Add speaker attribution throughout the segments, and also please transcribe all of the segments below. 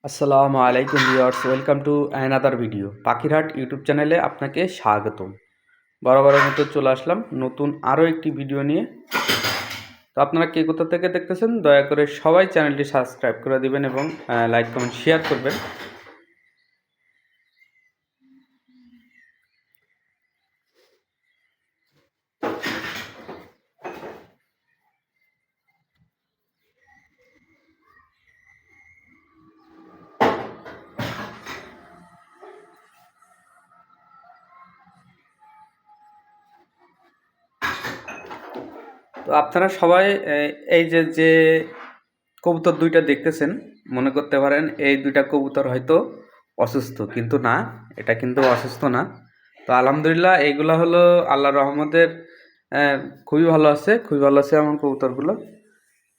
Speaker 1: আসসালামু আলাইকুম viewers, welcome to another video. পাখিরহাট YouTube চ্যানেলে আপনাকে স্বাগতম। বরাবরের মতো চলে আসলাম নতুন আরও একটি ভিডিও নিয়ে। তো আপনারা কে কোথা থেকে দেখতেছেন দয়া করে সবাই চ্যানেলটি সাবস্ক্রাইব করে দিবেন এবং লাইক কমেন্ট শেয়ার করবেন। তো আপনারা সবাই এই যে কবুতর দুইটা দেখতেছেন, মনে করতে পারেন এই দুইটা কবুতর হয়তো অসুস্থ, কিন্তু না, এটা কিন্তু অসুস্থ না। তো আলহামদুলিল্লাহ এইগুলা হলো আল্লাহর রহমতের, খুবই ভালো আছে, খুবই ভালো আছে আমার কবুতরগুলো।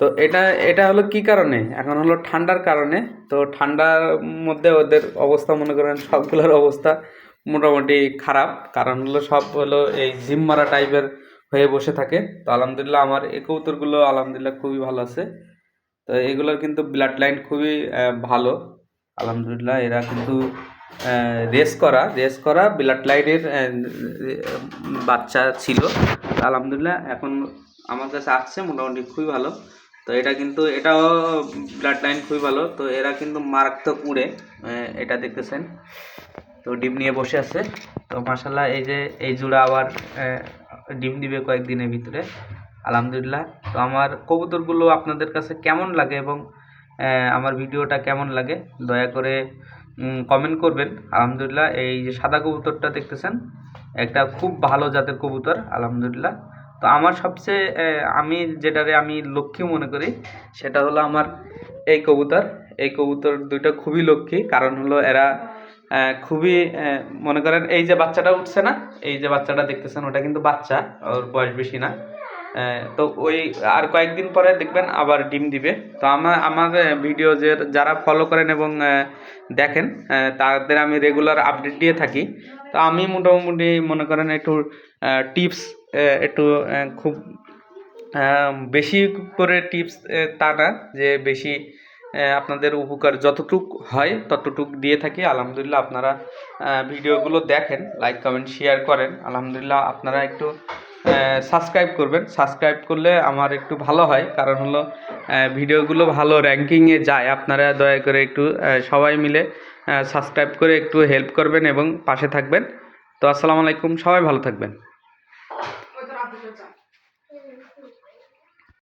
Speaker 1: তো এটা এটা হলো কি কারণে, এখন হলো ঠান্ডার কারণে। তো ঠান্ডার মধ্যে ওদের অবস্থা মনে করেন সবগুলোর অবস্থা মোটামুটি খারাপ, কারণ হলো সব হলো এই জিম মারা টাইপের হয়ে বসে থাকে। তো আলহামদুলিল্লাহ আমার এই কবুতরগুলো আলহামদুলিল্লাহ খুবই ভালো আছে। তো এগুলোর কিন্তু ব্লাড লাইন খুবই ভালো। আলহামদুলিল্লাহ এরা কিন্তু রেস করা ব্লাড লাইনের বাচ্চা ছিল। আলহামদুলিল্লাহ এখন আমার কাছে আসছে মোটামুটি খুবই ভালো। তো এটা কিন্তু এটাও ব্লাড লাইন খুবই ভালো। তো এরা কিন্তু মারাত্মক উড়ে, এটা দেখতেছেন। তো ডিম নিয়ে বসে আছে। তো মাশাল্লাহ এই যে এই জোড়া আবার ডিম দিবে কয়েকদিনের ভিতরে আলহামদুলিল্লাহ। তো আমার কবুতরগুলো আপনাদের কাছে কেমন লাগে এবং আমার ভিডিওটা কেমন লাগে দয়া করে কমেন্ট করবেন। আলহামদুলিল্লাহ এই যে সাদা কবুতরটা দেখতেছেন, একটা খুব ভালো জাতের কবুতর আলহামদুলিল্লাহ। তো আমার সবচেয়ে আমি যেটারে আমি লক্ষ্মী মনে করি সেটা হলো আমার এই কবুতর দুইটা খুবই লক্ষ্মী, কারণ হলো এরা খুবই মনে করেন এই যে বাচ্চাটা উঠছে না, এই যে বাচ্চাটা দেখতেছেন ওটা কিন্তু বাচ্চা, ওর বয়স বেশি না। তো ওই আর কয়েকদিন পরে দেখবেন আবার ডিম দিবে। তো আমার ভিডিও যারা ফলো করেন এবং দেখেন, তাদের আমি রেগুলার আপডেট দিয়ে থাকি। তো আমি মোটামুটি মনে করেন একটু টিপস, একটু খুব বেশি করে টিপস তা না, যে বেশি আপনাদের উপকার যতটুক হয় ততটুক দিয়ে থাকি। আলহামদুলিল্লাহ আপনারা ভিডিওগুলো দেখেন, লাইক কমেন্ট শেয়ার করেন। আলহামদুলিল্লাহ আপনারা একটু সাবস্ক্রাইব করবেন, সাবস্ক্রাইব করলে আমার একটু ভালো হয়, কারণ হলো ভিডিওগুলো ভালো র্যাঙ্কিংয়ে যায়। আপনারা দয়া করে একটু সবাই মিলে সাবস্ক্রাইব করে একটু হেল্প করবেন এবং পাশে থাকবেন। তো আসসালামু আলাইকুম, সবাই ভালো থাকবেন।